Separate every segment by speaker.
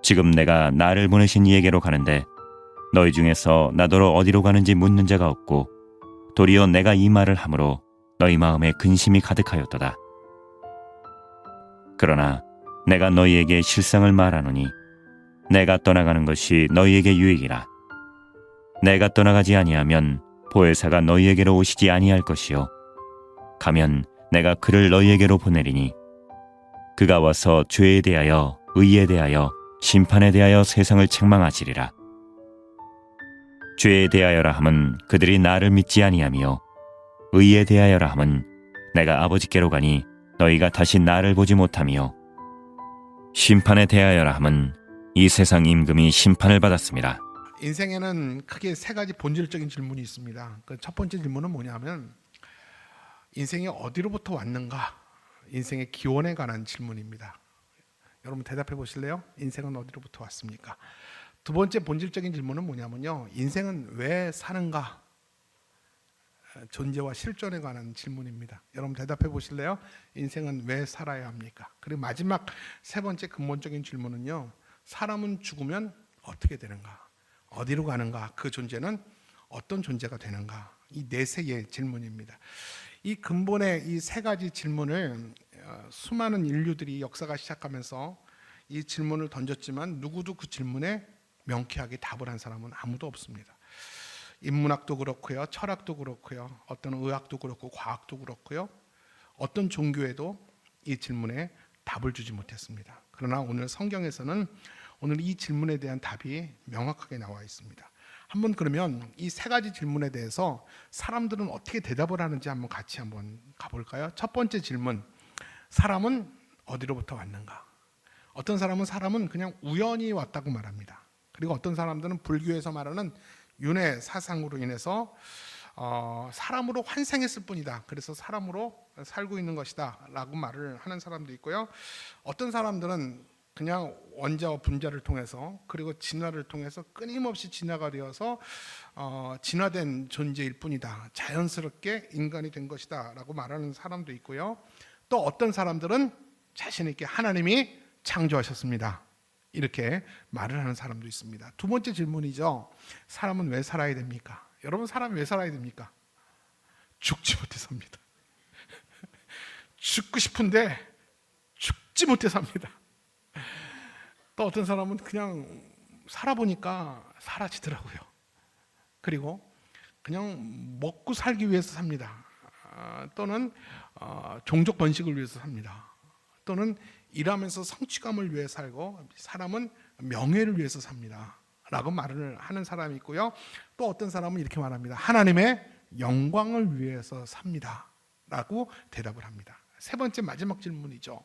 Speaker 1: 지금 내가 나를 보내신 이에게로 가는데 너희 중에서 나더러 어디로 가는지 묻는 자가 없고 도리어 내가 이 말을 함으로 너희 마음에 근심이 가득하였도다. 그러나 내가 너희에게 실상을 말하노니 내가 떠나가는 것이 너희에게 유익이라. 내가 떠나가지 아니하면 보혜사가 너희에게로 오시지 아니할 것이요 가면 내가 그를 너희에게로 보내리니 그가 와서 죄에 대하여 의에 대하여 심판에 대하여 세상을 책망하시리라. 죄에 대하여라 함은 그들이 나를 믿지 아니하며 의에 대하여라 함은 내가 아버지께로 가니 너희가 다시 나를 보지 못하며 심판에 대하여라 함은 이 세상 임금이 심판을 받았습니다.
Speaker 2: 인생에는 크게 세 가지 본질적인 질문이 있습니다. 그 첫 번째 질문은 뭐냐면 인생이 어디로부터 왔는가? 인생의 기원에 관한 질문입니다. 여러분 대답해 보실래요? 인생은 어디로부터 왔습니까? 두 번째 본질적인 질문은 뭐냐면요. 인생은 왜 사는가? 존재와 실존에 관한 질문입니다. 여러분 대답해 보실래요? 인생은 왜 살아야 합니까? 그리고 마지막 세 번째 근본적인 질문은요. 사람은 죽으면 어떻게 되는가? 어디로 가는가? 그 존재는 어떤 존재가 되는가? 이 네 개의 질문입니다. 이 근본의 이 세 가지 질문을 수많은 인류들이 역사가 시작하면서 이 질문을 던졌지만 누구도 그 질문에 명쾌하게 답을 한 사람은 아무도 없습니다. 인문학도 그렇고요, 철학도 그렇고요, 어떤 의학도 그렇고 과학도 그렇고요, 어떤 종교에도 이 질문에 답을 주지 못했습니다. 그러나 오늘 성경에서는 오늘 이 질문에 대한 답이 명확하게 나와 있습니다. 한번 그러면 이 세 가지 질문에 대해서 사람들은 어떻게 대답을 하는지 한번 같이 한번 가볼까요? 첫 번째 질문, 사람은 어디로부터 왔는가? 어떤 사람은 그냥 우연히 왔다고 말합니다. 그리고 어떤 사람들은 불교에서 말하는 윤회 사상으로 인해서 사람으로 환생했을 뿐이다. 그래서 사람으로 살고 있는 것이다 라고 말을 하는 사람도 있고요. 어떤 사람들은 그냥 원자와 분자를 통해서 그리고 진화를 통해서 끊임없이 진화가 되어서 진화된 존재일 뿐이다. 자연스럽게 인간이 된 것이다 라고 말하는 사람도 있고요. 또 어떤 사람들은 자신 있게 하나님이 창조하셨습니다. 이렇게 말을 하는 사람도 있습니다. 두 번째 질문이죠. 사람은 왜 살아야 됩니까? 여러분 사람이 왜 살아야 됩니까? 죽지 못해 삽니다. 죽고 싶은데 죽지 못해 삽니다. 또 어떤 사람은 그냥 살아보니까 사라지더라고요. 그리고 그냥 먹고 살기 위해서 삽니다. 또는 종족 번식을 위해서 삽니다. 또는 일하면서 성취감을 위해 살고 사람은 명예를 위해서 삽니다 라고 말을 하는 사람이 있고요. 또 어떤 사람은 이렇게 말합니다. 하나님의 영광을 위해서 삽니다 라고 대답을 합니다. 세 번째 마지막 질문이죠.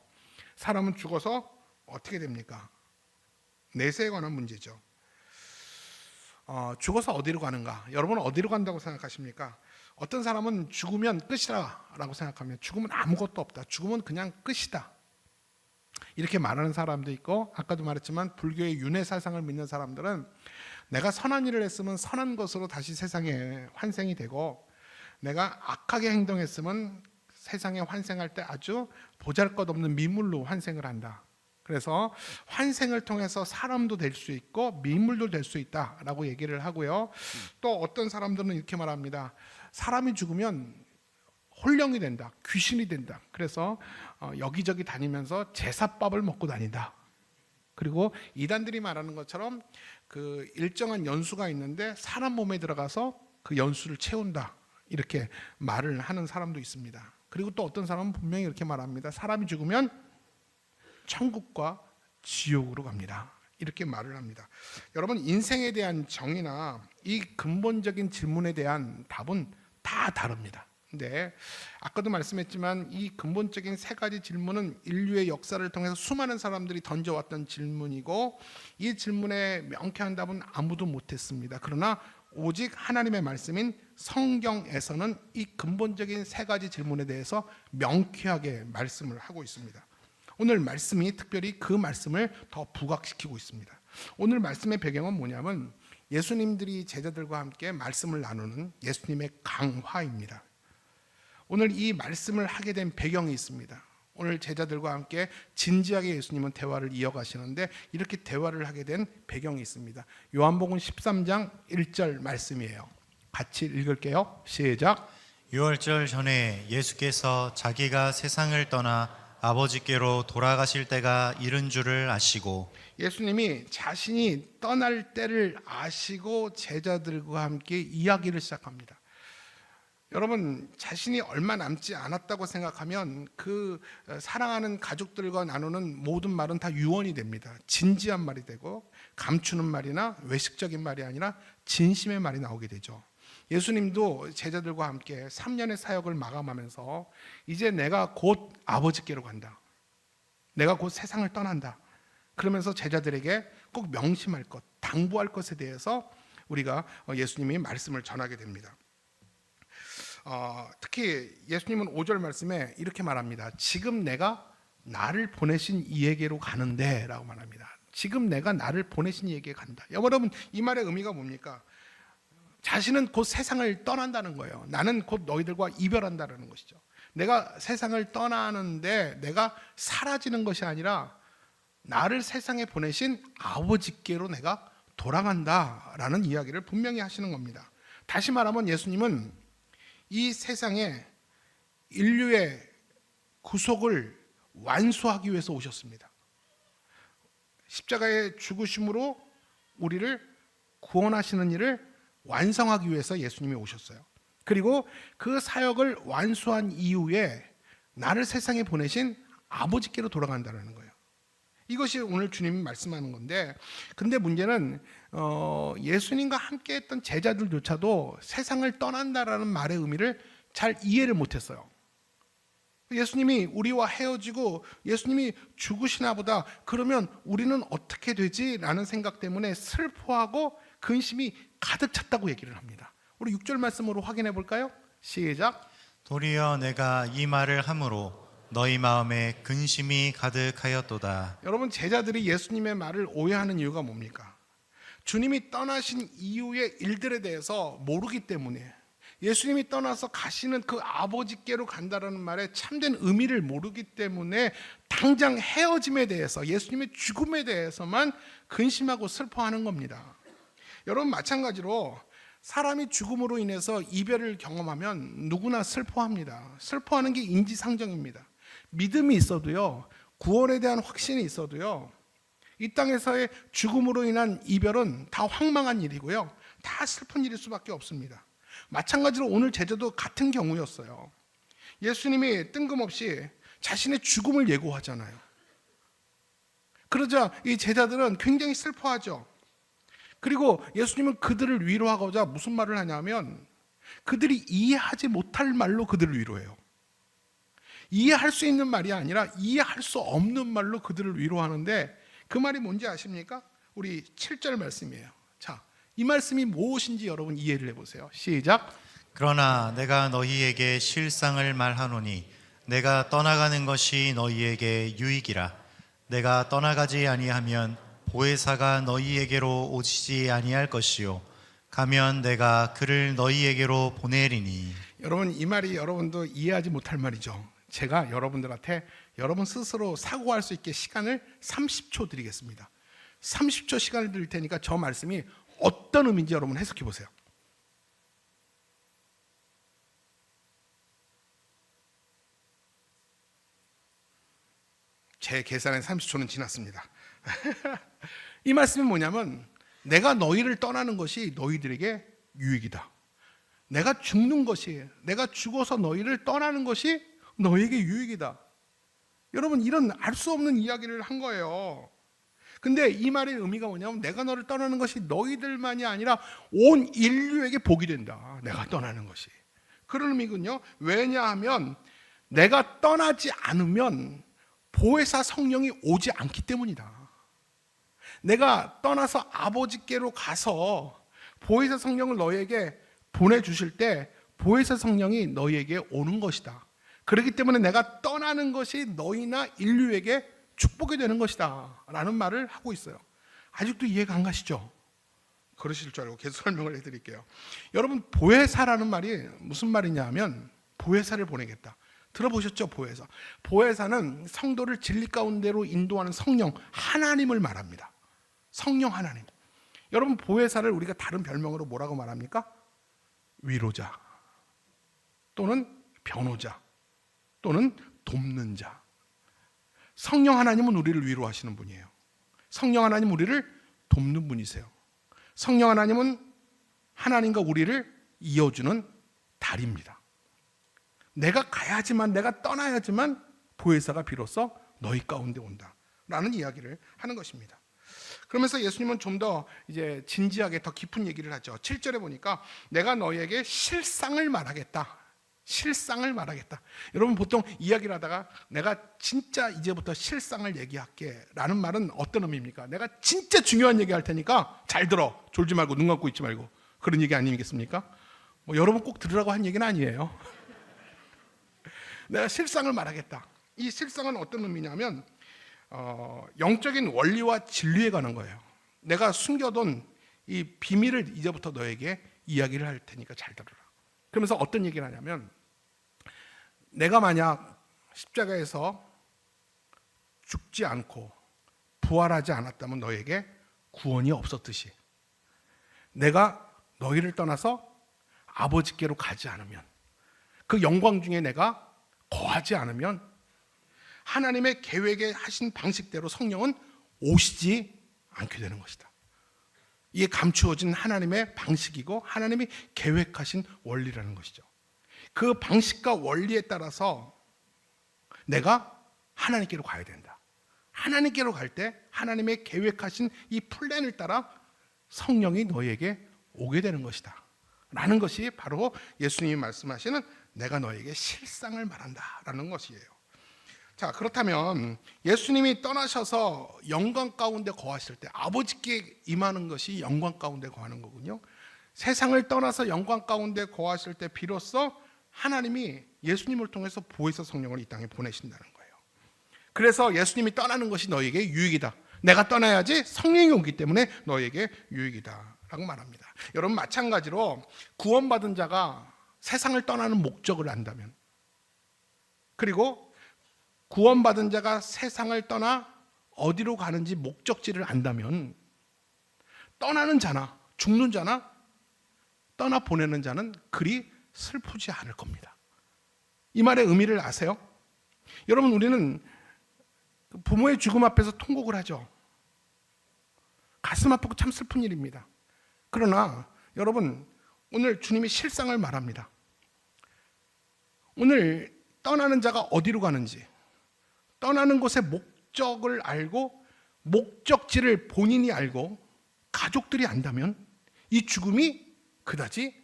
Speaker 2: 사람은 죽어서 어떻게 됩니까? 내세에 관한 문제죠. 죽어서 어디로 가는가? 여러분은 어디로 간다고 생각하십니까? 어떤 사람은 죽으면 끝이다 라고 생각하면 죽으면 아무것도 없다. 죽으면 그냥 끝이다. 이렇게 말하는 사람도 있고 아까도 말했지만 불교의 윤회 사상을 믿는 사람들은 내가 선한 일을 했으면 선한 것으로 다시 세상에 환생이 되고 내가 악하게 행동했으면 세상에 환생할 때 아주 보잘것없는 미물로 환생을 한다. 그래서 환생을 통해서 사람도 될 수 있고 미물도 될 수 있다라고 얘기를 하고요. 또 어떤 사람들은 이렇게 말합니다. 사람이 죽으면 홀령이 된다, 귀신이 된다. 그래서 여기저기 다니면서 제사밥을 먹고 다닌다. 그리고 이단들이 말하는 것처럼 그 일정한 연수가 있는데 사람 몸에 들어가서 그 연수를 채운다. 이렇게 말을 하는 사람도 있습니다. 그리고 또 어떤 사람은 분명히 이렇게 말합니다. 사람이 죽으면 천국과 지옥으로 갑니다. 이렇게 말을 합니다. 여러분 인생에 대한 정의나 이 근본적인 질문에 대한 답은 다 다릅니다. 근데 아까도 말씀했지만 이 근본적인 세 가지 질문은 인류의 역사를 통해서 수많은 사람들이 던져왔던 질문이고 이 질문에 명쾌한 답은 아무도 못했습니다. 그러나 오직 하나님의 말씀인 성경에서는 이 근본적인 세 가지 질문에 대해서 명쾌하게 말씀을 하고 있습니다. 오늘 말씀이 특별히 그 말씀을 더 부각시키고 있습니다. 오늘 말씀의 배경은 뭐냐면 예수님들이 제자들과 함께 말씀을 나누는 예수님의 강화입니다. 오늘 이 말씀을 하게 된 배경이 있습니다. 오늘 제자들과 함께 진지하게 예수님은 대화를 이어가시는데 이렇게 대화를 하게 된 배경이 있습니다. 요한복음 13장 1절 말씀이에요. 같이 읽을게요. 시작.
Speaker 3: 유월절 전에 예수께서 자기가 세상을 떠나 아버지께로 돌아가실 때가 이른 줄을 아시고,
Speaker 2: 예수님이 자신이 떠날 때를 아시고 제자들과 함께 이야기를 시작합니다. 여러분, 자신이 얼마 남지 않았다고 생각하면 그 사랑하는 가족들과 나누는 모든 말은 다 유언이 됩니다. 진지한 말이 되고 감추는 말이나 외식적인 말이 아니라 진심의 말이 나오게 되죠. 예수님도 제자들과 함께 3년의 사역을 마감하면서 이제 내가 곧 아버지께로 간다. 내가 곧 세상을 떠난다. 그러면서 제자들에게 꼭 명심할 것, 당부할 것에 대해서 우리가 예수님이 말씀을 전하게 됩니다. 특히 예수님은 5절 말씀에 이렇게 말합니다. 지금 내가 나를 보내신 이에게로 가는데 라고 말합니다. 지금 내가 나를 보내신 이에게 간다. 여러분, 이 말의 의미가 뭡니까? 자신은 곧 세상을 떠난다는 거예요. 나는 곧 너희들과 이별한다는 것이죠. 내가 세상을 떠나는데 내가 사라지는 것이 아니라 나를 세상에 보내신 아버지께로 내가 돌아간다라는 이야기를 분명히 하시는 겁니다. 다시 말하면 예수님은 이 세상에 인류의 구속을 완수하기 위해서 오셨습니다. 십자가의 죽으심으로 우리를 구원하시는 일을 완성하기 위해서 예수님이 오셨어요. 그리고 그 사역을 완수한 이후에 나를 세상에 보내신 아버지께로 돌아간다는 거예요. 이것이 오늘 주님이 말씀하는 건데, 근데 문제는 예수님과 함께 했던 제자들조차도 세상을 떠난다라는 말의 의미를 잘 이해를 못했어요. 예수님이 우리와 헤어지고 예수님이 죽으시나 보다, 그러면 우리는 어떻게 되지? 라는 생각 때문에 슬퍼하고 근심이 가득 찼다고 얘기를 합니다. 우리 6절 말씀으로 확인해 볼까요? 시작.
Speaker 3: 도리어 내가 이 말을 함으로 너희 마음에 근심이 가득하였도다.
Speaker 2: 여러분, 제자들이 예수님의 말을 오해하는 이유가 뭡니까? 주님이 떠나신 이후의 일들에 대해서 모르기 때문에, 예수님이 떠나서 가시는 그 아버지께로 간다라는 말의 참된 의미를 모르기 때문에 당장 헤어짐에 대해서, 예수님의 죽음에 대해서만 근심하고 슬퍼하는 겁니다. 여러분, 마찬가지로 사람이 죽음으로 인해서 이별을 경험하면 누구나 슬퍼합니다. 슬퍼하는 게 인지상정입니다. 믿음이 있어도요, 구원에 대한 확신이 있어도요, 이 땅에서의 죽음으로 인한 이별은 다 황망한 일이고요, 다 슬픈 일일 수밖에 없습니다. 마찬가지로 오늘 제자도 같은 경우였어요. 예수님이 뜬금없이 자신의 죽음을 예고하잖아요. 그러자 이 제자들은 굉장히 슬퍼하죠. 그리고 예수님은 그들을 위로하고자 무슨 말을 하냐면, 그들이 이해하지 못할 말로 그들을 위로해요. 이해할 수 있는 말이 아니라 이해할 수 없는 말로 그들을 위로하는데, 그 말이 뭔지 아십니까? 우리 7절 말씀이에요. 자, 이 말씀이 무엇인지 여러분 이해를 해보세요. 시작.
Speaker 3: 그러나 내가 너희에게 실상을 말하노니 내가 떠나가는 것이 너희에게 유익이라. 내가 떠나가지 아니하면 보혜사가 너희에게로 오시지 아니할 것이요 가면 내가 그를 너희에게로 보내리니.
Speaker 2: 여러분, 이 말이 여러분도 이해하지 못할 말이죠. 제가 여러분들한테 여러분 스스로 사고할 수 있게 시간을 30초 드리겠습니다. 30초 시간을 드릴 테니까 저 말씀이 어떤 의미인지 여러분 해석해 보세요. 제 계산에 30초는 지났습니다. 이 말씀이 뭐냐면, 내가 너희를 떠나는 것이 너희들에게 유익이다. 내가 죽는 것이, 내가 죽어서 너희를 떠나는 것이 너희에게 유익이다. 여러분, 이런 알 수 없는 이야기를 한 거예요. 근데 이 말의 의미가 뭐냐면, 내가 너를 떠나는 것이 너희들만이 아니라 온 인류에게 복이 된다. 내가 떠나는 것이. 그런 의미군요. 왜냐하면 내가 떠나지 않으면 보혜사 성령이 오지 않기 때문이다. 내가 떠나서 아버지께로 가서 보혜사 성령을 너희에게 보내주실 때 보혜사 성령이 너희에게 오는 것이다. 그렇기 때문에 내가 떠나는 것이 너희나 인류에게 축복이 되는 것이다 라는 말을 하고 있어요. 아직도 이해가 안 가시죠? 그러실 줄 알고 계속 설명을 해드릴게요. 여러분, 보혜사라는 말이 무슨 말이냐 하면, 보혜사를 보내겠다, 들어보셨죠? 보혜사. 보혜사는 성도를 진리 가운데로 인도하는 성령 하나님을 말합니다. 성령 하나님. 여러분, 보혜사를 우리가 다른 별명으로 뭐라고 말합니까? 위로자 또는 변호자 또는 돕는 자. 성령 하나님은 우리를 위로하시는 분이에요. 성령 하나님은 우리를 돕는 분이세요. 성령 하나님은 하나님과 우리를 이어주는 다리입니다. 내가 가야지만, 내가 떠나야지만 보혜사가 비로소 너희 가운데 온다 라는 이야기를 하는 것입니다. 그러면서 예수님은 좀 더 이제 진지하게 더 깊은 얘기를 하죠. 7절에 보니까 내가 너희에게 실상을 말하겠다. 실상을 말하겠다. 여러분, 보통 이야기를 하다가 내가 진짜 이제부터 실상을 얘기할게 라는 말은 어떤 의미입니까? 내가 진짜 중요한 얘기 할 테니까 잘 들어. 졸지 말고 눈 감고 있지 말고. 그런 얘기 아니겠습니까? 여러분 꼭 들으라고 한 얘기는 아니에요. 내가 실상을 말하겠다. 이 실상은 어떤 의미냐면 영적인 원리와 진리에 관한 거예요. 내가 숨겨둔 이 비밀을 이제부터 너에게 이야기를 할 테니까 잘 들어라. 그러면서 어떤 얘기를 하냐면, 내가 만약 십자가에서 죽지 않고 부활하지 않았다면 너에게 구원이 없었듯이, 내가 너희를 떠나서 아버지께로 가지 않으면, 그 영광 중에 내가 거하지 않으면 하나님의 계획에 하신 방식대로 성령은 오시지 않게 되는 것이다. 이게 감추어진 하나님의 방식이고 하나님이 계획하신 원리라는 것이죠. 그 방식과 원리에 따라서 내가 하나님께로 가야 된다. 하나님께로 갈 때 하나님의 계획하신 이 플랜을 따라 성령이 너에게 오게 되는 것이다 라는 것이 바로 예수님이 말씀하시는 내가 너에게 실상을 말한다 라는 것이에요. 자, 그렇다면 예수님이 떠나셔서 영광 가운데 거하실 때 아버지께 임하는 것이 영광 가운데 거하는 거군요. 세상을 떠나서 영광 가운데 거하실 때 비로소 하나님이 예수님을 통해서 보혜사 성령을 이 땅에 보내신다는 거예요. 그래서 예수님이 떠나는 것이 너에게 유익이다. 내가 떠나야지 성령이 오기 때문에 너에게 유익이다 라고 말합니다. 여러분, 마찬가지로 구원받은 자가 세상을 떠나는 목적을 안다면, 그리고 구원받은 자가 세상을 떠나 어디로 가는지 목적지를 안다면, 떠나는 자나 죽는 자나 떠나 보내는 자는 그리 슬프지 않을 겁니다. 이 말의 의미를 아세요? 여러분, 우리는 부모의 죽음 앞에서 통곡을 하죠. 가슴 아프고 참 슬픈 일입니다. 그러나 여러분, 오늘 주님이 실상을 말합니다. 오늘 떠나는 자가 어디로 가는지, 떠나는 곳의 목적을 알고 목적지를 본인이 알고 가족들이 안다면 이 죽음이 그다지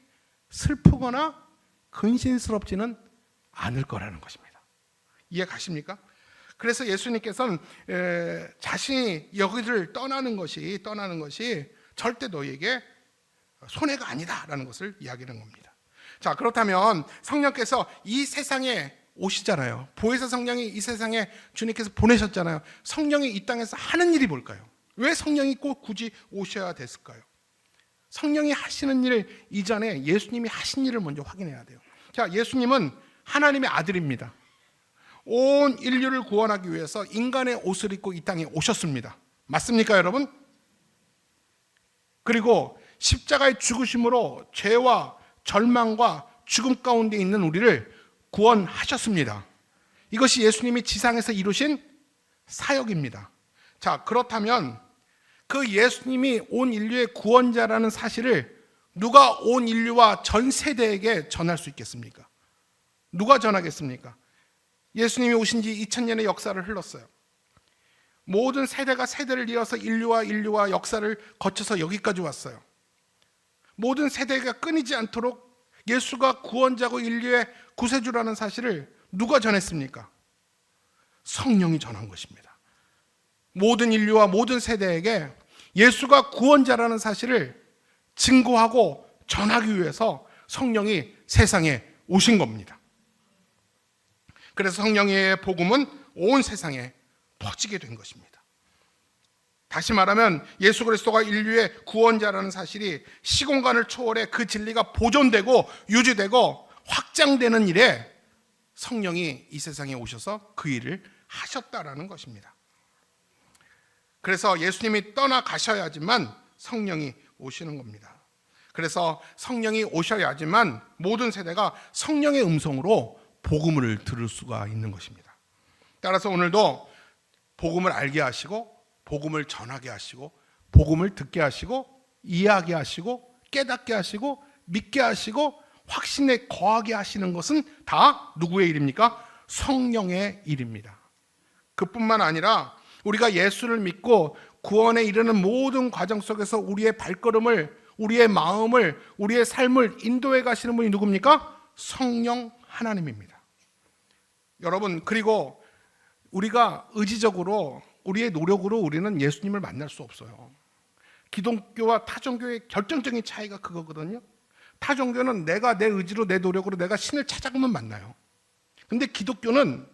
Speaker 2: 슬프거나 근심스럽지는 않을 거라는 것입니다. 이해 가십니까? 그래서 예수님께서는 자신이 여기를 떠나는 것이 절대 너희에게 손해가 아니다라는 것을 이야기하는 겁니다. 자, 그렇다면 성령께서 이 세상에 오시잖아요. 보혜사 성령이 이 세상에 주님께서 보내셨잖아요. 성령이 이 땅에서 하는 일이 뭘까요? 왜 성령이 꼭 굳이 오셔야 됐을까요? 성령이 하시는 일 이전에 예수님이 하신 일을 먼저 확인해야 돼요. 자, 예수님은 하나님의 아들입니다. 온 인류를 구원하기 위해서 인간의 옷을 입고 이 땅에 오셨습니다. 맞습니까, 여러분? 그리고 십자가의 죽으심으로 죄와 절망과 죽음 가운데 있는 우리를 구원하셨습니다. 이것이 예수님이 지상에서 이루신 사역입니다. 자, 그렇다면 그 예수님이 온 인류의 구원자라는 사실을 누가 온 인류와 전 세대에게 전할 수 있겠습니까? 누가 전하겠습니까? 예수님이 오신 지 2000년의 역사를 흘렀어요. 모든 세대가 세대를 이어서 인류와 역사를 거쳐서 여기까지 왔어요. 모든 세대가 끊이지 않도록 예수가 구원자고 인류의 구세주라는 사실을 누가 전했습니까? 성령이 전한 것입니다. 모든 인류와 모든 세대에게 예수가 구원자라는 사실을 증거하고 전하기 위해서 성령이 세상에 오신 겁니다. 그래서 성령의 복음은 온 세상에 퍼지게 된 것입니다. 다시 말하면 예수 그리스도가 인류의 구원자라는 사실이 시공간을 초월해 그 진리가 보존되고 유지되고 확장되는 일에 성령이 이 세상에 오셔서 그 일을 하셨다라는 것입니다. 그래서 예수님이 떠나가셔야지만 성령이 오시는 겁니다. 그래서 성령이 오셔야지만 모든 세대가 성령의 음성으로 복음을 들을 수가 있는 것입니다. 따라서 오늘도 복음을 알게 하시고 복음을 전하게 하시고 복음을 듣게 하시고 이해하게 하시고 깨닫게 하시고 믿게 하시고 확신에 거하게 하시는 것은 다 누구의 일입니까? 성령의 일입니다. 그뿐만 아니라 우리가 예수를 믿고 구원에 이르는 모든 과정 속에서 우리의 발걸음을, 우리의 마음을, 우리의 삶을 인도해 가시는 분이 누굽니까? 성령 하나님입니다. 여러분, 그리고 우리가 의지적으로 우리의 노력으로 우리는 예수님을 만날 수 없어요. 기독교와 타종교의 결정적인 차이가 그거거든요. 타종교는 내가 내 의지로 내 노력으로 내가 신을 찾아가면 만나요. 근데 기독교는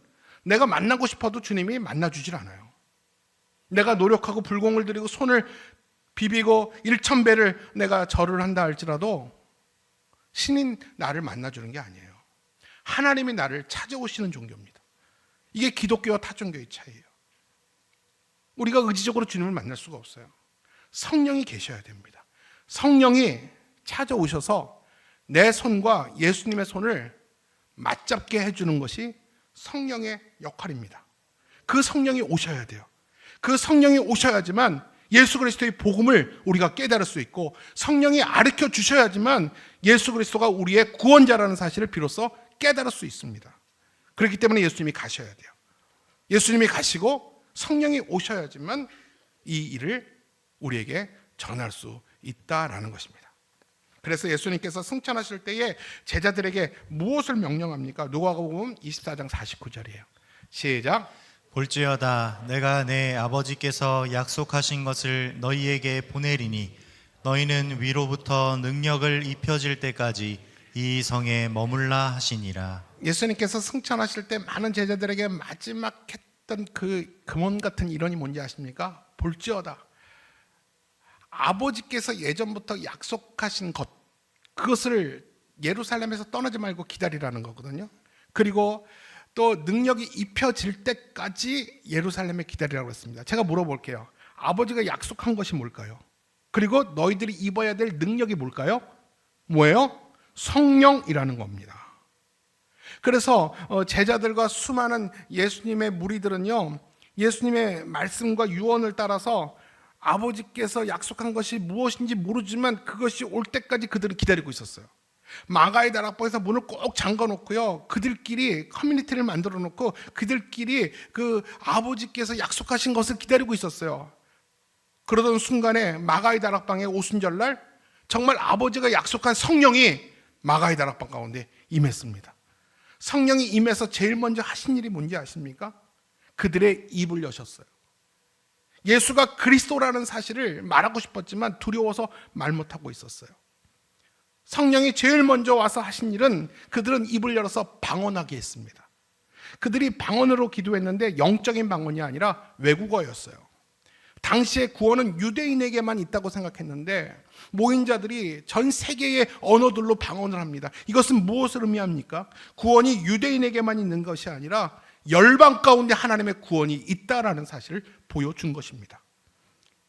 Speaker 2: 내가 만나고 싶어도 주님이 만나주질 않아요. 내가 노력하고 불공을 들이고 손을 비비고 1000배를 내가 절을 한다 할지라도 신인 나를 만나주는 게 아니에요. 하나님이 나를 찾아오시는 종교입니다. 이게 기독교와 타종교의 차이예요. 우리가 의지적으로 주님을 만날 수가 없어요. 성령이 계셔야 됩니다. 성령이 찾아오셔서 내 손과 예수님의 손을 맞잡게 해주는 것이 성령의 역할입니다. 그 성령이 오셔야 돼요. 그 성령이 오셔야지만 예수 그리스도의 복음을 우리가 깨달을 수 있고 성령이 가르쳐 주셔야지만 예수 그리스도가 우리의 구원자라는 사실을 비로소 깨달을 수 있습니다. 그렇기 때문에 예수님이 가셔야 돼요. 예수님이 가시고 성령이 오셔야지만 이 일을 우리에게 전할 수 있다라는 것입니다. 그래서 예수님께서 승천하실 때에 제자들에게 무엇을 명령합니까? 누가복음 24장 49절이에요. 시작.
Speaker 3: 볼지어다 내가 내 아버지께서 약속하신 것을 너희에게 보내리니 너희는 위로부터 능력을 입혀질 때까지 이 성에 머물라 하시니라.
Speaker 2: 예수님께서 승천하실 때 많은 제자들에게 마지막 했던 그 금원 같은 일언이 뭔지 아십니까? 볼지어다 아버지께서 예전부터 약속하신 것, 그것을 예루살렘에서 떠나지 말고 기다리라는 거거든요. 그리고 또 능력이 입혀질 때까지 예루살렘에 기다리라고 했습니다. 제가 물어볼게요. 아버지가 약속한 것이 뭘까요? 그리고 너희들이 입어야 될 능력이 뭘까요? 뭐예요? 성령이라는 겁니다. 그래서 제자들과 수많은 예수님의 무리들은요, 예수님의 말씀과 유언을 따라서 아버지께서 약속한 것이 무엇인지 모르지만 그것이 올 때까지 그들은 기다리고 있었어요. 마가의 다락방에서 문을 꼭 잠가 놓고요, 그들끼리 커뮤니티를 만들어 놓고 그들끼리 그 아버지께서 약속하신 것을 기다리고 있었어요. 그러던 순간에 마가의 다락방의 오순절날 정말 아버지가 약속한 성령이 마가의 다락방 가운데 임했습니다. 성령이 임해서 제일 먼저 하신 일이 뭔지 아십니까? 그들의 입을 여셨어요. 예수가 그리스도라는 사실을 말하고 싶었지만 두려워서 말 못하고 있었어요. 성령이 제일 먼저 와서 하신 일은 그들은 입을 열어서 방언하게 했습니다. 그들이 방언으로 기도했는데 영적인 방언이 아니라 외국어였어요. 당시의 구원은 유대인에게만 있다고 생각했는데 모인 자들이 전 세계의 언어들로 방언을 합니다. 이것은 무엇을 의미합니까? 구원이 유대인에게만 있는 것이 아니라 열방 가운데 하나님의 구원이 있다라는 사실을 보여준 것입니다.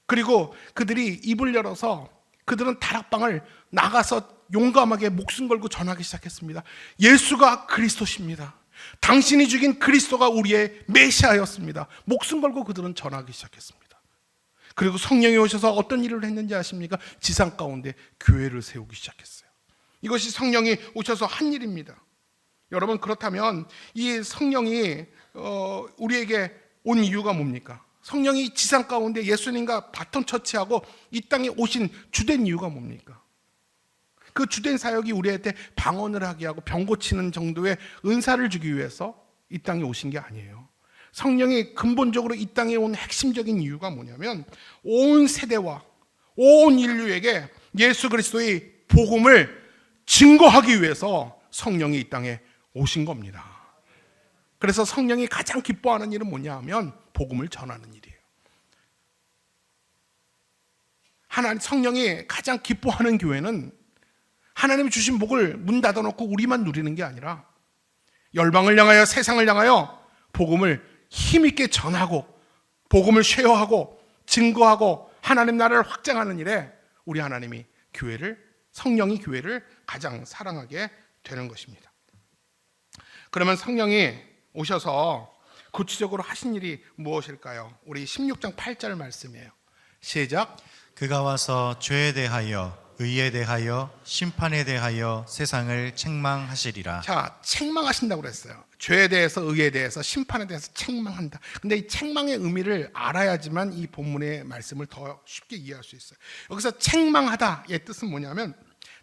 Speaker 2: 그리고 그들이 입을 열어서 그들은 다락방을 나가서 용감하게 목숨 걸고 전하기 시작했습니다. 예수가 그리스도십니다. 당신이 죽인 그리스도가 우리의 메시아였습니다. 목숨 걸고 그들은 전하기 시작했습니다. 그리고 성령이 오셔서 어떤 일을 했는지 아십니까? 지상 가운데 교회를 세우기 시작했어요. 이것이 성령이 오셔서 한 일입니다. 여러분, 그렇다면 이 성령이 우리에게 온 이유가 뭡니까? 성령이 지상 가운데 예수님과 바톤 터치하고 이 땅에 오신 주된 이유가 뭡니까? 그 주된 사역이 우리한테 방언을 하게 하고 병 고치는 정도의 은사를 주기 위해서 이 땅에 오신 게 아니에요. 성령이 근본적으로 이 땅에 온 핵심적인 이유가 뭐냐면 온 세대와 온 인류에게 예수 그리스도의 복음을 증거하기 위해서 성령이 이 땅에 오신 겁니다. 그래서 성령이 가장 기뻐하는 일은 뭐냐 하면 복음을 전하는 일이에요. 하나님 성령이 가장 기뻐하는 교회는 하나님이 주신 복을 문 닫아놓고 우리만 누리는 게 아니라 열방을 향하여 세상을 향하여 복음을 힘있게 전하고 복음을 쉐어하고 증거하고 하나님 나라를 확장하는 일에 우리 하나님이 성령이 교회를 가장 사랑하게 되는 것입니다. 그러면 성령이 오셔서 구체적으로 하신 일이 무엇일까요? 우리 16장 8절 말씀이에요. 시작.
Speaker 3: 그가 와서 죄에 대하여 의에 대하여 심판에 대하여 세상을 책망하시리라.
Speaker 2: 자, 책망하신다고 그랬어요. 죄에 대해서, 의에 대해서, 심판에 대해서 책망한다. 근데 이 책망의 의미를 알아야지만 이 본문의 말씀을 더 쉽게 이해할 수 있어요. 여기서 책망하다의 뜻은 뭐냐면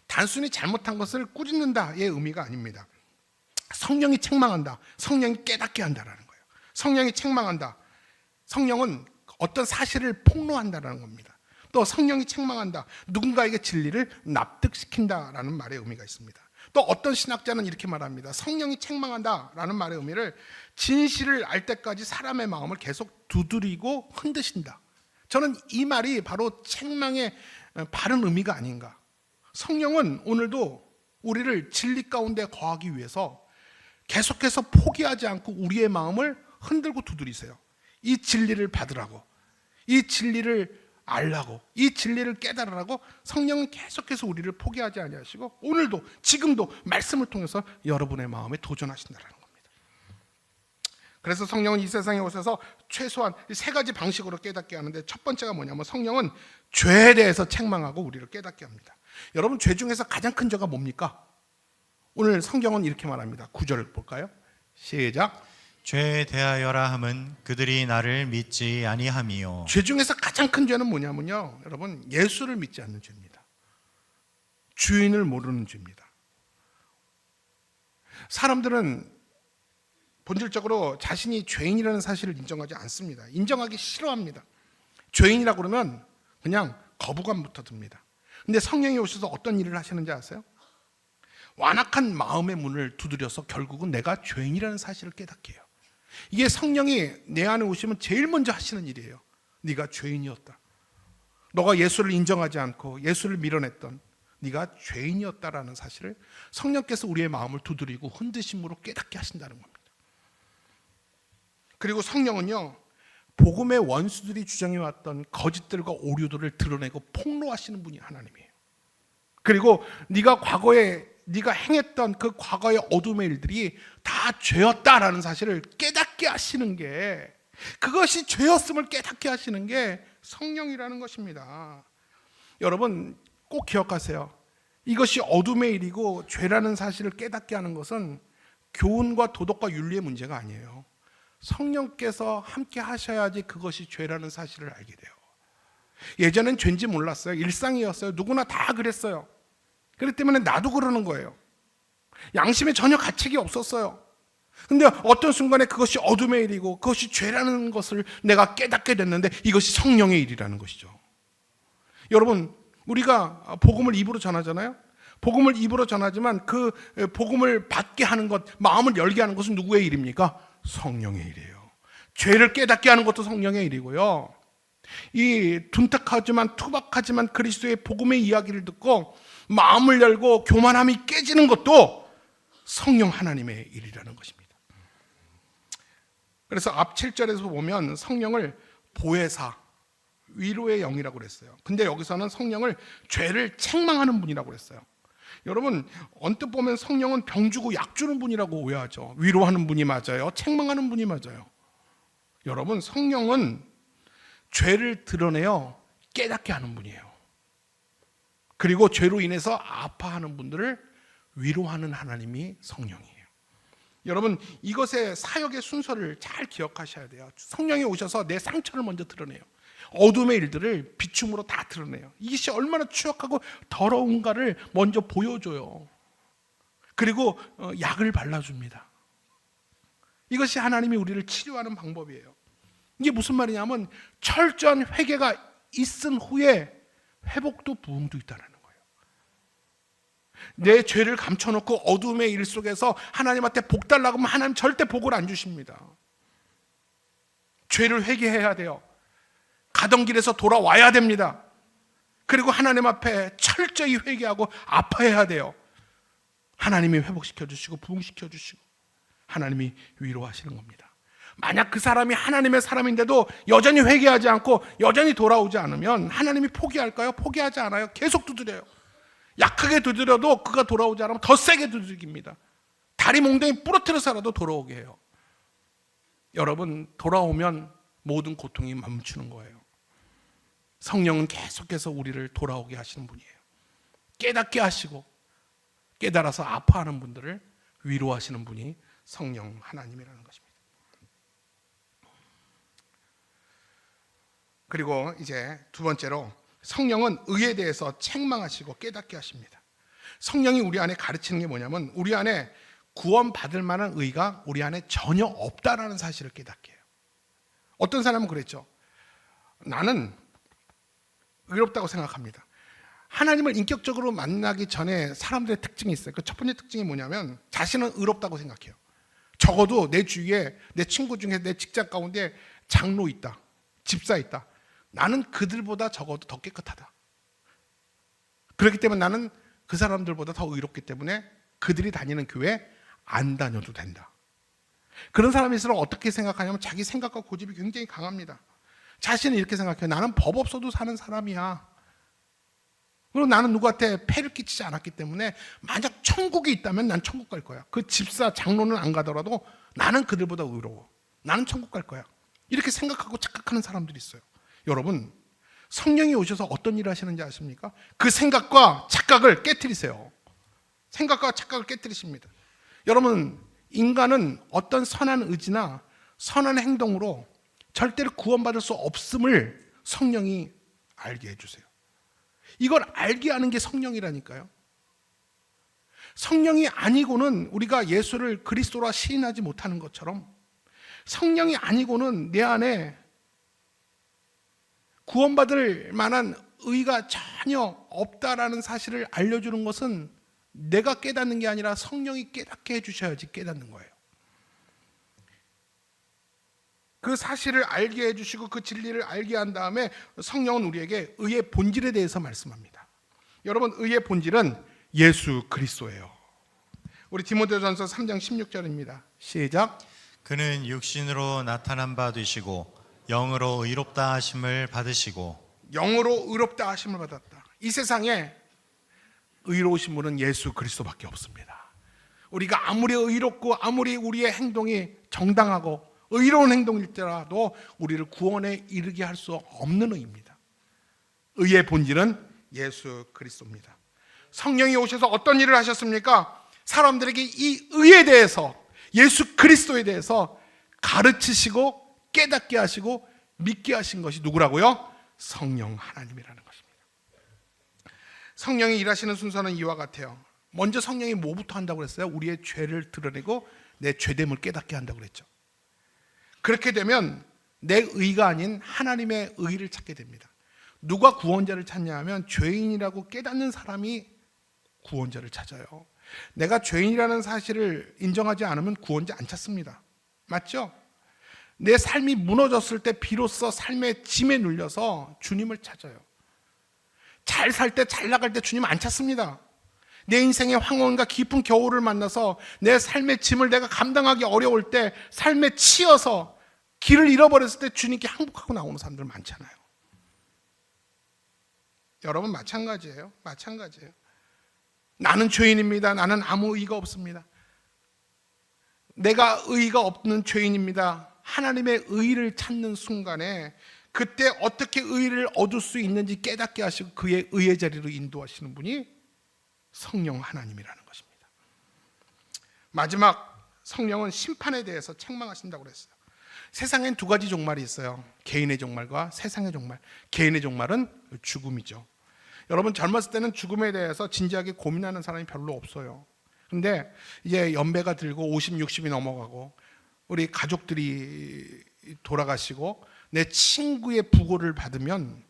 Speaker 2: 단순히 잘못한 것을 꾸짖는다의 의미가 아닙니다. 성령이 책망한다. 성령이 깨닫게 한다라는 거예요. 성령이 책망한다. 성령은 어떤 사실을 폭로한다라는 겁니다. 또 성령이 책망한다. 누군가에게 진리를 납득시킨다라는 말의 의미가 있습니다. 또 어떤 신학자는 이렇게 말합니다. 성령이 책망한다라는 말의 의미를 진실을 알 때까지 사람의 마음을 계속 두드리고 흔드신다. 저는 이 말이 바로 책망의 바른 의미가 아닌가. 성령은 오늘도 우리를 진리 가운데 거하기 위해서 계속해서 포기하지 않고 우리의 마음을 흔들고 두드리세요. 이 진리를 받으라고, 이 진리를 알라고, 이 진리를 깨달으라고 성령은 계속해서 우리를 포기하지 아니하시고 오늘도 지금도 말씀을 통해서 여러분의 마음에 도전하신다는 겁니다. 그래서 성령은 이 세상에 오셔서 최소한 세 가지 방식으로 깨닫게 하는데 첫 번째가 뭐냐면 성령은 죄에 대해서 책망하고 우리를 깨닫게 합니다. 여러분, 죄 중에서 가장 큰 죄가 뭡니까? 오늘 성경은 이렇게 말합니다. 9절 볼까요? 시작.
Speaker 3: 죄에 대하여라 함은 그들이 나를 믿지 아니함이요.
Speaker 2: 죄 중에서 가장 큰 죄는 뭐냐면요, 여러분, 예수를 믿지 않는 죄입니다. 주인을 모르는 죄입니다. 사람들은 본질적으로 자신이 죄인이라는 사실을 인정하지 않습니다. 인정하기 싫어합니다. 죄인이라고 그러면 그냥 거부감부터 듭니다. 근데 성령이 오셔서 어떤 일을 하시는지 아세요? 완악한 마음의 문을 두드려서 결국은 내가 죄인이라는 사실을 깨닫게 해요. 이게 성령이 내 안에 오시면 제일 먼저 하시는 일이에요. 네가 죄인이었다. 너가 예수를 인정하지 않고 예수를 밀어냈던 네가 죄인이었다라는 사실을 성령께서 우리의 마음을 두드리고 흔드심으로 깨닫게 하신다는 겁니다. 그리고 성령은요, 복음의 원수들이 주장해왔던 거짓들과 오류들을 드러내고 폭로하시는 분이 하나님이에요. 그리고 네가 과거에 네가 행했던 그 과거의 어둠의 일들이 다 죄였다라는 사실을 깨닫게 하시는 게, 그것이 죄였음을 깨닫게 하시는 게 성령이라는 것입니다. 여러분 꼭 기억하세요. 이것이 어둠의 일이고 죄라는 사실을 깨닫게 하는 것은 교훈과 도덕과 윤리의 문제가 아니에요. 성령께서 함께 하셔야지 그것이 죄라는 사실을 알게 돼요. 예전엔 죄인지 몰랐어요. 일상이었어요. 누구나 다 그랬어요. 그렇기 때문에 나도 그러는 거예요. 양심에 전혀 가책이 없었어요. 근데 어떤 순간에 그것이 어둠의 일이고 그것이 죄라는 것을 내가 깨닫게 됐는데 이것이 성령의 일이라는 것이죠. 여러분, 우리가 복음을 입으로 전하잖아요. 복음을 입으로 전하지만 그 복음을 받게 하는 것, 마음을 열게 하는 것은 누구의 일입니까? 성령의 일이에요. 죄를 깨닫게 하는 것도 성령의 일이고요. 이 둔탁하지만 투박하지만 그리스도의 복음의 이야기를 듣고 마음을 열고 교만함이 깨지는 것도 성령 하나님의 일이라는 것입니다. 그래서 앞 7절에서 보면 성령을 보혜사, 위로의 영이라고 그랬어요. 근데 여기서는 성령을 죄를 책망하는 분이라고 그랬어요. 여러분, 언뜻 보면 성령은 병 주고 약 주는 분이라고 오해하죠. 위로하는 분이 맞아요? 책망하는 분이 맞아요? 여러분, 성령은 죄를 드러내어 깨닫게 하는 분이에요. 그리고 죄로 인해서 아파하는 분들을 위로하는 하나님이 성령이에요. 여러분, 이것의 사역의 순서를 잘 기억하셔야 돼요. 성령이 오셔서 내 상처를 먼저 드러내요. 어둠의 일들을 비춤으로 다 드러내요. 이것이 얼마나 추악하고 더러운가를 먼저 보여줘요. 그리고 약을 발라줍니다. 이것이 하나님이 우리를 치료하는 방법이에요. 이게 무슨 말이냐면 철저한 회개가 있은 후에 회복도 부흥도 있다는 거예요. 내 죄를 감춰놓고 어둠의 일 속에서 하나님한테 복 달라고 하면 하나님 절대 복을 안 주십니다. 죄를 회개해야 돼요. 가던 길에서 돌아와야 됩니다. 그리고 하나님 앞에 철저히 회개하고 아파해야 돼요. 하나님이 회복시켜 주시고 부흥시켜 주시고. 하나님이 위로하시는 겁니다. 만약 그 사람이 하나님의 사람인데도 여전히 회개하지 않고 여전히 돌아오지 않으면 하나님이 포기할까요? 포기하지 않아요. 계속 두드려요. 약하게 두드려도 그가 돌아오지 않으면 더 세게 두들깁니다. 다리 몽둥이 부러뜨려서라도 돌아오게 해요. 여러분, 돌아오면 모든 고통이 멈추는 거예요. 성령은 계속해서 우리를 돌아오게 하시는 분이에요. 깨닫게 하시고 깨달아서 아파하는 분들을 위로하시는 분이 성령 하나님이라는 것입니다. 그리고 이제 두 번째로 성령은 의에 대해서 책망하시고 깨닫게 하십니다. 성령이 우리 안에 가르치는 게 뭐냐면 우리 안에 구원받을 만한 의가 우리 안에 전혀 없다라는 사실을 깨닫게 해요. 어떤 사람은 그랬죠. 나는 의롭다고 생각합니다. 하나님을 인격적으로 만나기 전에 사람들의 특징이 있어요. 그 첫 번째 특징이 뭐냐면 자신은 의롭다고 생각해요. 적어도 내 주위에 내 친구 중에 내 직장 가운데 장로 있다, 집사 있다. 나는 그들보다 적어도 더 깨끗하다. 그렇기 때문에 나는 그 사람들보다 더 의롭기 때문에 그들이 다니는 교회 안 다녀도 된다. 그런 사람일수록 어떻게 생각하냐면 자기 생각과 고집이 굉장히 강합니다. 자신은 이렇게 생각해요. 나는 법 없어도 사는 사람이야. 그리고 나는 누구한테 폐를 끼치지 않았기 때문에 만약 천국이 있다면 난 천국 갈 거야. 그 집사 장로는 안 가더라도 나는 그들보다 의로워. 나는 천국 갈 거야. 이렇게 생각하고 착각하는 사람들이 있어요. 여러분, 성령이 오셔서 어떤 일을 하시는지 아십니까? 그 생각과 착각을 깨트리세요. 생각과 착각을 깨트리십니다. 여러분, 인간은 어떤 선한 의지나 선한 행동으로 절대로 구원받을 수 없음을 성령이 알게 해주세요. 이걸 알게 하는 게 성령이라니까요. 성령이 아니고는 우리가 예수를 그리스도라 시인하지 못하는 것처럼 성령이 아니고는 내 안에 구원받을 만한 의가 전혀 없다라는 사실을 알려주는 것은 내가 깨닫는 게 아니라 성령이 깨닫게 해주셔야지 깨닫는 거예요. 그 사실을 알게 해주시고 그 진리를 알게 한 다음에 성령은 우리에게 의의 본질에 대해서 말씀합니다. 여러분, 의의 본질은 예수 그리스도예요. 우리 디모데전서 3장 16절입니다. 시작.
Speaker 3: 그는 육신으로 나타난 바 되시고 영으로 의롭다 하심을 받으시고
Speaker 2: 영으로 의롭다 하심을 받았다. 이 세상에 의로우신 분은 예수 그리스도밖에 없습니다. 우리가 아무리 의롭고 아무리 우리의 행동이 정당하고 의로운 행동일지라도 우리를 구원에 이르게 할 수 없는 의입니다. 의의 본질은 예수 그리스도입니다. 성령이 오셔서 어떤 일을 하셨습니까? 사람들에게 이 의에 대해서, 예수 그리스도에 대해서 가르치시고 깨닫게 하시고 믿게 하신 것이 누구라고요? 성령 하나님이라는 것입니다. 성령이 일하시는 순서는 이와 같아요. 먼저 성령이 뭐부터 한다고 그랬어요? 우리의 죄를 드러내고 내 죄됨을 깨닫게 한다고 그랬죠. 그렇게 되면 내 의가 아닌 하나님의 의를 찾게 됩니다. 누가 구원자를 찾냐 하면 죄인이라고 깨닫는 사람이 구원자를 찾아요. 내가 죄인이라는 사실을 인정하지 않으면 구원자 안 찾습니다. 맞죠? 내 삶이 무너졌을 때 비로소 삶의 짐에 눌려서 주님을 찾아요. 잘 살 때, 잘 나갈 때 주님 안 찾습니다. 내 인생의 황혼과 깊은 겨울을 만나서 내 삶의 짐을 내가 감당하기 어려울 때, 삶에 치여서 길을 잃어버렸을 때 주님께 항복하고 나오는 사람들 많잖아요. 여러분, 마찬가지예요. 마찬가지예요. 나는 죄인입니다. 나는 아무 의가 없습니다. 내가 의가 없는 죄인입니다. 하나님의 의를 찾는 순간에 그때 어떻게 의를 얻을 수 있는지 깨닫게 하시고 그의 의의 자리로 인도하시는 분이 성령 하나님이라는 것입니다. 마지막, 성령은 심판에 대해서 책망하신다고 그랬어요. 세상엔 두 가지 종말이 있어요. 개인의 종말과 세상의 종말. 개인의 종말은 죽음이죠. 여러분, 젊었을 때는 죽음에 대해서 진지하게 고민하는 사람이 별로 없어요. 근데 이제 연배가 들고 50, 60이 넘어가고 우리 가족들이 돌아가시고 내 친구의 부고를 받으면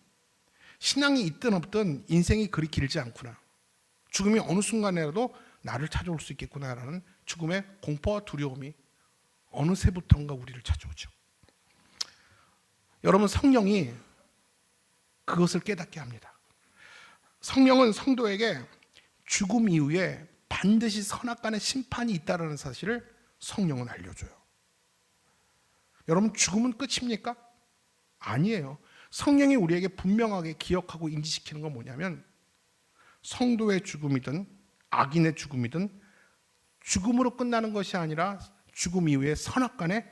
Speaker 2: 신앙이 있든 없든 인생이 그리 길지 않구나. 죽음이 어느 순간에라도 나를 찾아올 수 있겠구나라는 죽음의 공포와 두려움이 어느새부턴가 우리를 찾아오죠. 여러분, 성령이 그것을 깨닫게 합니다. 성령은 성도에게 죽음 이후에 반드시 선악간의 심판이 있다는 사실을 성령은 알려줘요. 여러분, 죽음은 끝입니까? 아니에요. 성령이 우리에게 분명하게 기억하고 인지시키는 건 뭐냐면, 성도의 죽음이든 악인의 죽음이든 죽음으로 끝나는 것이 아니라 죽음 이후에 선악간에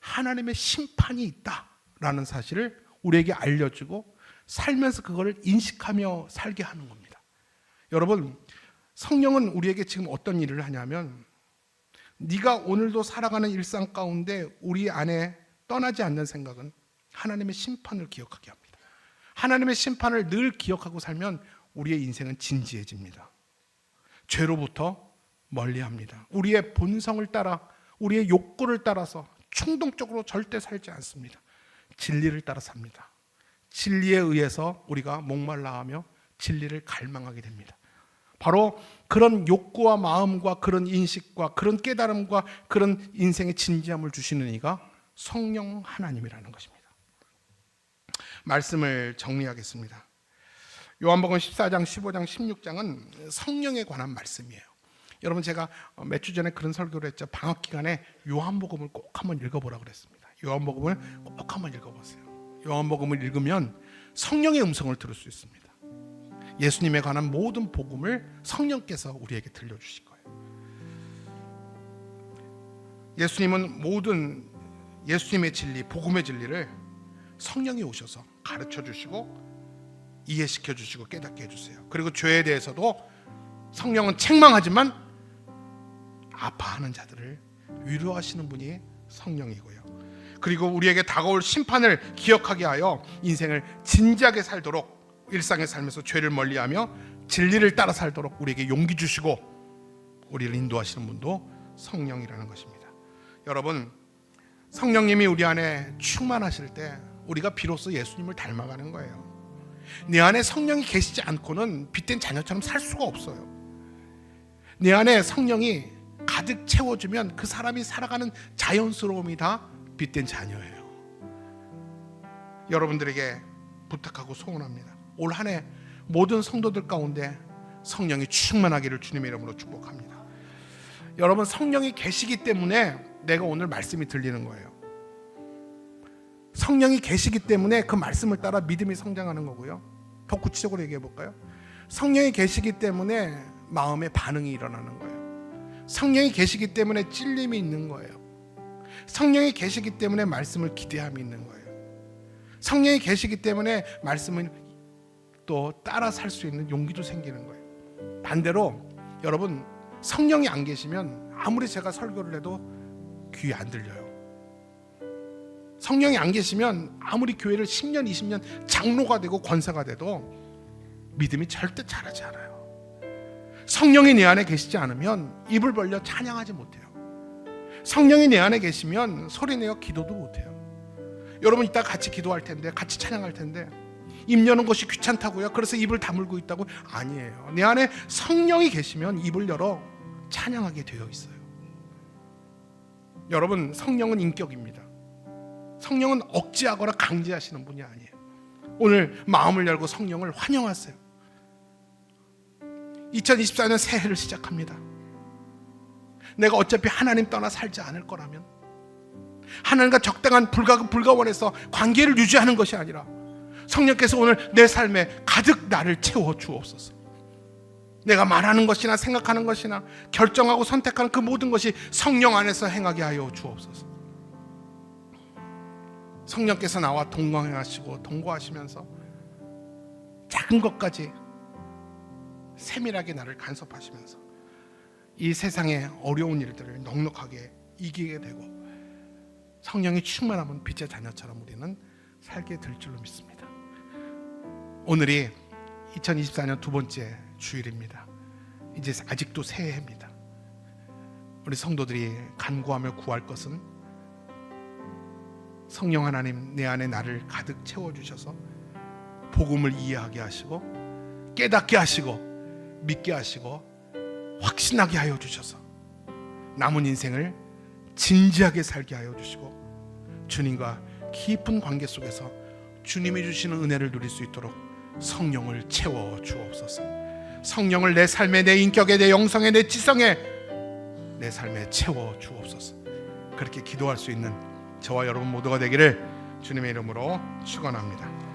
Speaker 2: 하나님의 심판이 있다라는 사실을 우리에게 알려주고 살면서 그거를 인식하며 살게 하는 겁니다. 여러분, 성령은 우리에게 지금 어떤 일을 하냐면, 네가 오늘도 살아가는 일상 가운데 우리 안에 떠나지 않는 생각은 하나님의 심판을 기억하게 합니다. 하나님의 심판을 늘 기억하고 살면 우리의 인생은 진지해집니다. 죄로부터 멀리합니다. 우리의 본성을 따라, 우리의 욕구를 따라서 충동적으로 절대 살지 않습니다. 진리를 따라 삽니다. 진리에 의해서 우리가 목말라하며 진리를 갈망하게 됩니다. 바로 그런 욕구와 마음과 그런 인식과 그런 깨달음과 그런 인생의 진지함을 주시는 이가 성령 하나님이라는 것입니다. 말씀을 정리하겠습니다. 요한복음 14장, 15장, 16장은 성령에 관한 말씀이에요. 여러분, 제가 몇 주 전에 그런 설교를 했죠. 방학 기간에 요한복음을 꼭 한번 읽어보라고 그랬습니다. 요한복음을 꼭 한번 읽어보세요. 요한복음을 읽으면 성령의 음성을 들을 수 있습니다. 예수님에 관한 모든 복음을 성령께서 우리에게 들려주실 거예요. 예수님은 모든 예수님의 진리, 복음의 진리를 성령이 오셔서 가르쳐 주시고 이해시켜 주시고 깨닫게 해주세요. 그리고 죄에 대해서도 성령은 책망하지만 아파하는 자들을 위로하시는 분이 성령이고요. 그리고 우리에게 다가올 심판을 기억하게 하여 인생을 진지하게 살도록, 일상의 삶에서 죄를 멀리하며 진리를 따라 살도록 우리에게 용기 주시고 우리를 인도하시는 분도 성령이라는 것입니다. 여러분, 성령님이 우리 안에 충만하실 때 우리가 비로소 예수님을 닮아가는 거예요. 내 안에 성령이 계시지 않고는 빛된 자녀처럼 살 수가 없어요. 내 안에 성령이 가득 채워주면 그 사람이 살아가는 자연스러움이 다 빛된 자녀예요. 여러분들에게 부탁하고 소원합니다. 올 한 해 모든 성도들 가운데 성령이 충만하기를 주님의 이름으로 축복합니다. 여러분, 성령이 계시기 때문에 내가 오늘 말씀이 들리는 거예요. 성령이 계시기 때문에 그 말씀을 따라 믿음이 성장하는 거고요. 더 구체적으로 얘기해 볼까요? 성령이 계시기 때문에 마음의 반응이 일어나는 거예요. 성령이 계시기 때문에 찔림이 있는 거예요. 성령이 계시기 때문에 말씀을 기대함이 있는 거예요. 성령이 계시기 때문에 말씀을 또 따라 살 수 있는 용기도 생기는 거예요. 반대로 여러분, 성령이 안 계시면 아무리 제가 설교를 해도 귀에 안 들려요. 성령이 안 계시면 아무리 교회를 10년, 20년 장로가 되고 권사가 돼도 믿음이 절대 자라지 않아요. 성령이 내 안에 계시지 않으면 입을 벌려 찬양하지 못해요. 성령이 내 안에 계시면 소리내어 기도도 못해요. 여러분, 이따 같이 기도할 텐데, 같이 찬양할 텐데 입 여는 것이 귀찮다고요? 그래서 입을 다물고 있다고? 아니에요. 내 안에 성령이 계시면 입을 열어 찬양하게 되어 있어요. 여러분, 성령은 인격입니다. 성령은 억제하거나 강제하시는 분이 아니에요. 오늘 마음을 열고 성령을 환영하세요. 2024년 새해를 시작합니다. 내가 어차피 하나님 떠나 살지 않을 거라면, 하나님과 적당한 불가원에서 관계를 유지하는 것이 아니라 성령께서 오늘 내 삶에 가득 나를 채워 주옵소서. 내가 말하는 것이나 생각하는 것이나 결정하고 선택하는 그 모든 것이 성령 안에서 행하게 하여 주옵소서. 성령께서 나와 동행하시고 동거하시면서 작은 것까지 세밀하게 나를 간섭하시면서 이 세상의 어려운 일들을 넉넉하게 이기게 되고 성령이 충만하면 빛의 자녀처럼 우리는 살게 될 줄로 믿습니다. 오늘이 2024년 두 번째 주일입니다. 이제 아직도 새해입니다. 우리 성도들이 간구하며 구할 것은 성령 하나님, 내 안에 나를 가득 채워주셔서 복음을 이해하게 하시고 깨닫게 하시고 믿게 하시고 확신하게 하여 주셔서 남은 인생을 진지하게 살게 하여 주시고 주님과 깊은 관계 속에서 주님이 주시는 은혜를 누릴 수 있도록 성령을 채워 주옵소서. 성령을 내 삶에, 내 인격에, 내 영성에, 내 지성에 내 삶에 채워 주옵소서. 그렇게 기도할 수 있는 저와 여러분 모두가 되기를 주님의 이름으로 축원합니다.